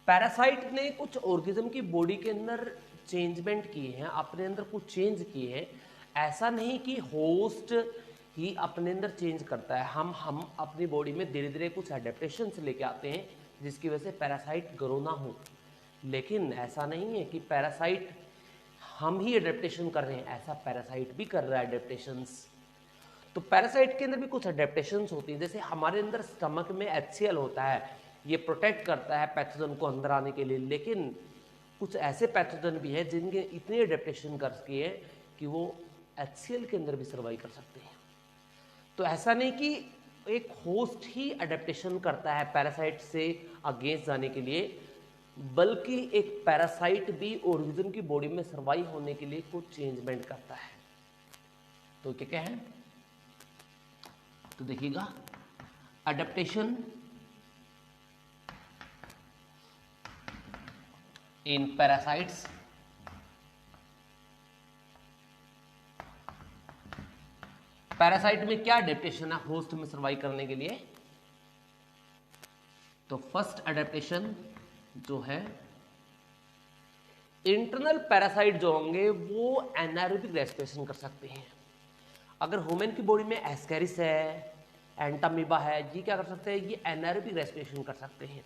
Parasite ने कुछ organism की बॉडी के अंदर चेंजमेंट किए हैं, अपने अंदर कुछ चेंज किए हैं। ऐसा नहीं कि होस्ट ही अपने अंदर चेंज करता है, हम अपनी बॉडी में धीरे धीरे कुछ एडेप्टेशंस लेके आते हैं जिसकी वजह से पैरासाइट ग्रो ना हो। लेकिन ऐसा नहीं है कि पैरासाइट हम ही एडेप्टेशन कर रहे हैं, ऐसा पैरासाइट भी कर रहा है एडेप्टेशंस। तो पैरासाइट के अंदर भी कुछ एडेप्टेशंस होती है। जैसे हमारे अंदर स्टमक में HCl होता है, ये प्रोटेक्ट करता है पैथोजन को अंदर आने के लिए। लेकिन कुछ ऐसे पैथोजन भी हैं जिनके इतने एडेप्टेशन कर सके हैं कि वो HCl के अंदर भी सर्वाइव कर सकते हैं। तो ऐसा नहीं कि एक होस्ट ही एडेप्टेशन करता है पैरासाइट से अगेंस्ट जाने के लिए, बल्कि एक पैरासाइट भी ऑर्गेनिज्म की बॉडी में सर्वाइव होने के लिए कुछ चेंजमेंट करता है। तो क्या क्या है, तो देखिएगा, अडेप्टेशन इन पैरासाइट्स, पैरासाइट में क्या अडेप्टेशन है होस्ट में सर्वाइव करने के लिए। तो फर्स्ट अडेप्टेशन जो है, इंटरनल पैरासाइट जो होंगे वो एनारोबिक रेस्पिरेशन कर सकते हैं। अगर ह्यूमन की बॉडी में एस्केरिस है, एंटामीबा है, ये क्या कर सकते हैं, ये एनारोबिक रेस्पिरेशन कर सकते हैं।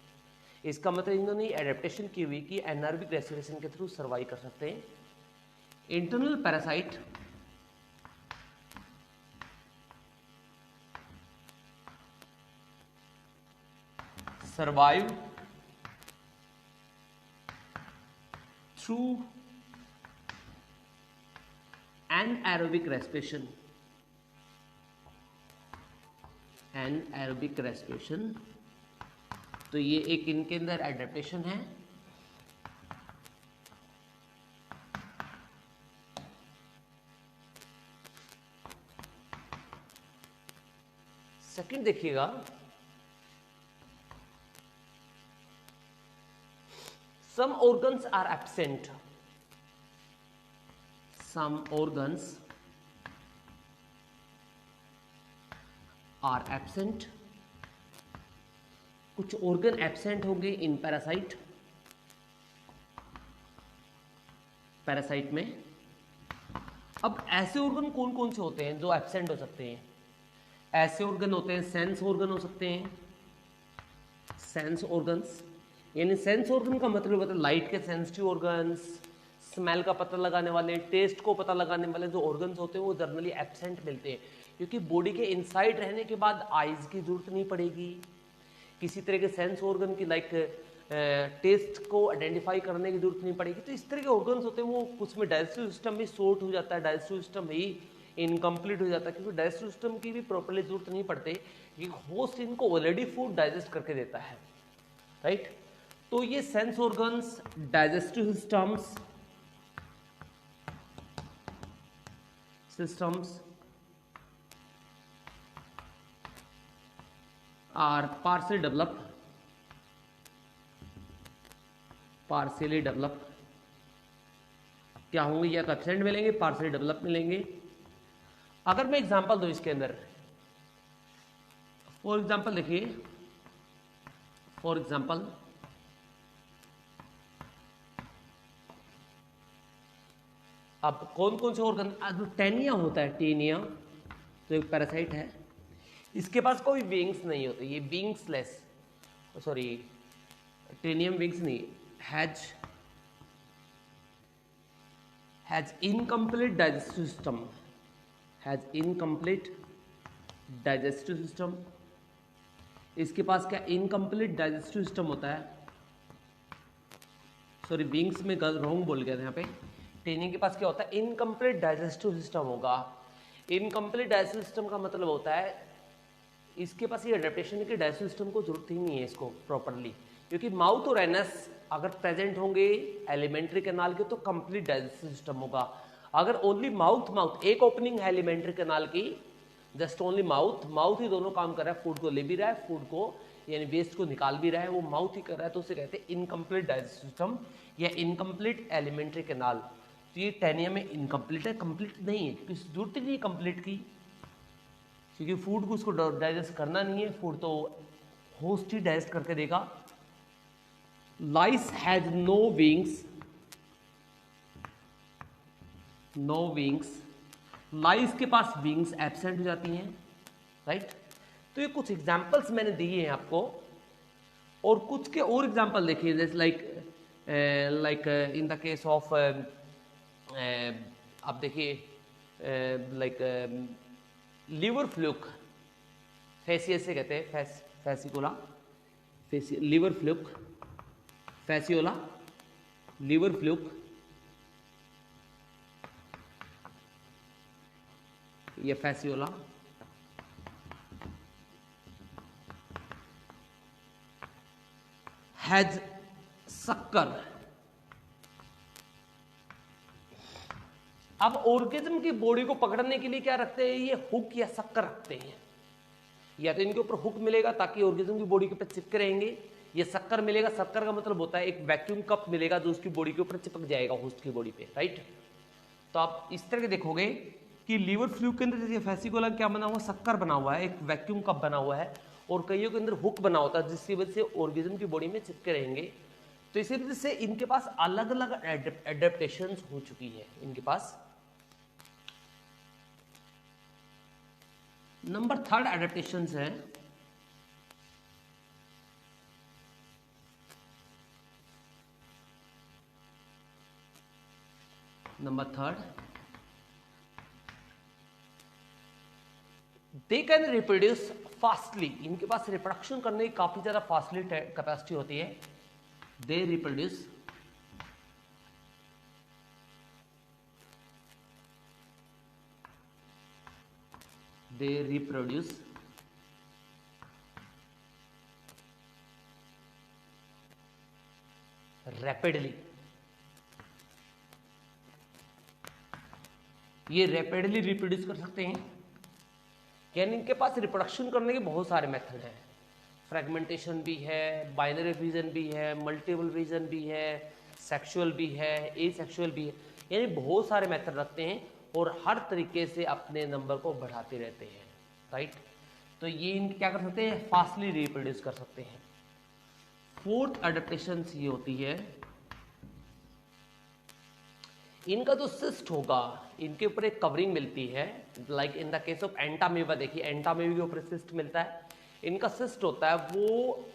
इसका मतलब इन्होंने एडेप्टेशन की हुई कि एनारोबिक रेस्पिरेशन के थ्रू सर्वाइव कर सकते हैं। Internal parasite survive through anaerobic respiration, anaerobic respiration. तो ये एक इनके अंदर एडेप्टेशन है। सेकंड देखिएगा, some organs are absent, some organs are absent, कुछ organ absent होंगे इन पैरासाइट, पैरासाइट में। अब ऐसे organ कौन कौन से होते हैं जो absent हो सकते हैं। ऐसे organ होते हैं, सेंस organ हो सकते हैं, सेंस organs, यानी सेंस ऑर्गन का मतलब होता है लाइट के सेंसिटिव ऑर्गन्स, स्मेल का पता लगाने वाले, टेस्ट को पता लगाने वाले जो ऑर्गन्स होते हैं वो जनरली एब्सेंट मिलते हैं, क्योंकि बॉडी के इनसाइड रहने के बाद आइज की जरूरत नहीं पड़ेगी। किसी तरह के सेंस ऑर्गन की लाइक टेस्ट को आइडेंटिफाई करने की जरूरत नहीं पड़ेगी। तो इस तरह के ऑर्गन्स होते हैं वो कुछ में डाइजेस्टिव सिस्टम भी शॉर्ट हो जाता है, डाइजेस्टिव सिस्टम ही इनकम्प्लीट हो जाता है, क्योंकि डाइजेस्टिव सिस्टम की भी प्रॉपरली जरूरत नहीं पड़ती, क्योंकि होस्ट इनको ऑलरेडी फूड डाइजेस्ट करके देता है, राइट। तो ये sense organs, digestive systems are partially developed, क्या होंगे, या तो एब्सेंट मिलेंगे, पार्शियली डेवलप मिलेंगे। अगर मैं एग्जांपल दूं इसके अंदर, फॉर एग्जांपल देखिए, फॉर एग्जांपल अब कौन कौन से ऑर्गन, टेनिया होता है, टेनिया तो एक पैरासाइट है, इसके पास कोई विंग्स नहीं होते, ये विंग्सलेस, सॉरी टेनियम विंग्स नहीं, has incomplete digestive system, has incomplete digestive system. इसके पास क्या इनकम्प्लीट डाइजेस्टिव सिस्टम होता है, सॉरी विंग्स में रॉन्ग बोल गया था यहाँ पे। टेनिया के पास क्या होता है, इनकम्प्लीट डाइजेस्टिव सिस्टम होगा। इनकम्प्लीट डाइजेस्टिव सिस्टम का मतलब होता है इसके पास ये अडेप्टेशन है कि डाइजेस्टिव सिस्टम को जरूरत ही नहीं है इसको प्रॉपरली, क्योंकि माउथ और एनस अगर प्रेजेंट होंगे एलिमेंट्री कैनाल के तो कंप्लीट डाइजेस्टिव सिस्टम होगा। अगर ओनली माउथ एक ओपनिंग है एलिमेंट्री कैनाल की, जस्ट ओनली माउथ ही दोनों काम कर रहा है, फूड को ले भी रहा है, फूड को यानी वेस्ट को निकाल भी रहा है, वो माउथ ही कर रहा है, तो उसे कहते हैं इनकम्प्लीट डाइजेस्टिव सिस्टम या इनकम्प्लीट एलिमेंट्री कैनाल। तो ये टेनिया में इनकम्प्लीट है, कंप्लीट नहीं है, क्योंकि जरूरत ही नहीं कंप्लीट की, क्योंकि फूड को उसको डाइजेस्ट करना नहीं है, फूड तो होस्ट ही डाइजेस्ट करके देगा। Lice has no wings, no wings, lice के पास विंग्स एब्सेंट हो जाती हैं, राइट। तो ये कुछ एग्जाम्पल्स मैंने दिए हैं आपको, और कुछ के और एग्जाम्पल देखिए, जैसे like in the case of आप देखिए लाइक लिवर फ्लूक, फेसियस से कहते हैं, Fasciola, liver fluke, Fasciola, liver fluke, ये फैसियोला, हैज सक्कर। अब ऑर्गेज्म की बॉडी को पकड़ने के लिए क्या रखते हैं, ये हुक या सक्कर रखते हैं, या तो इनके ऊपर हुक मिलेगा ताकि ऑर्गेज्म की बॉडी के ऊपर चिपके रहेंगे, ये शक्कर मिलेगा। शक्कर का मतलब होता है एक वैक्यूम कप मिलेगा जो उसकी बॉडी के ऊपर चिपक जाएगा, होस्ट की बॉडी पे, राइट। तो आप इस तरह के देखोगे कि लीवर फ्लूक के अंदर जैसे फैसिकोला क्या बना हुआ, शक्कर बना हुआ है, एक वैक्यूम कप बना हुआ है, और कईयों के अंदर हुक बना होता है जिसकी वजह से ऑर्गेज्म की बॉडी में चिपके रहेंगे। तो इसी वजह से इनके पास अलग अलग एडेप्टेशन हो चुकी है इनके पास। नंबर 3 एडेप्टेशन है number 3, they can reproduce fastly. इनके पास रिप्रोडक्शन करने की काफी ज्यादा फास्टली कैपेसिटी होती है। They reproduce rapidly. ये रैपिडली रिप्रोड्यूस कर सकते हैं, यानी इनके पास रिप्रोडक्शन करने के बहुत सारे मेथड हैं। फ्रेगमेंटेशन भी है, बाइनरी फिजन भी है, मल्टीपल फिजन भी है, सेक्सुअल भी है, एसेक्सुअल भी है, यानी बहुत सारे मेथड रखते हैं और हर तरीके से अपने नंबर को बढ़ाते रहते हैं, राइट। तो ये इनके क्या कर सकते हैं, फास्टली रिप्रोड्यूस कर सकते हैं। 4th एडेप्टेशन ये होती है, इनका जो सिस्ट होगा इनके ऊपर एक कवरिंग मिलती है, like in the case of Entamoeba, देखिए एंटामीबा के ऊपर सिस्ट मिलता है। इनका सिस्ट होता है वो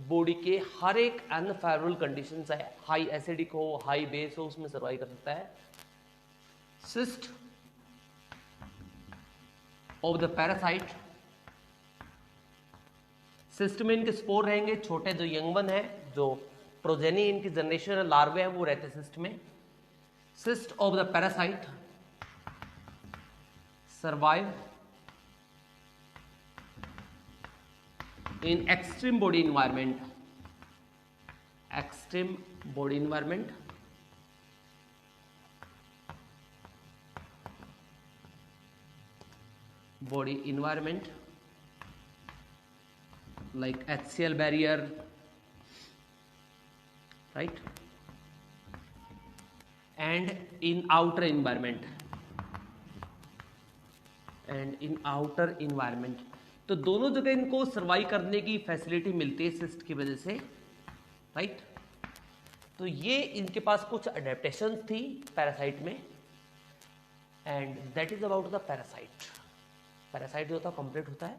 बॉडी के हर एक अनफेवरेबल कंडीशन है, हाई एसिडिक हो, हाई बेस हो, उसमें सर्वाइव कर सकता है। Cyst of the parasite, cyst में इनके स्पोर रहेंगे, छोटे जो यंगवन है, जो प्रोजेनी इनकी जनरेशन लार्वे है वो रहते हैं सिस्ट में। Cyst of the parasite survive in extreme body environment, extreme body environment, body environment like HCl barrier, right, and in outer environment, and in outer environment। तो दोनों जगह इनको सर्वाइव करने की फैसिलिटी मिलती है सिस्ट की वजह से, राइट। तो ये इनके पास कुछ अडेप्टेशन थी पैरासाइट में, and that is about the parasite. Parasite जो होता है कंप्लीट होता है।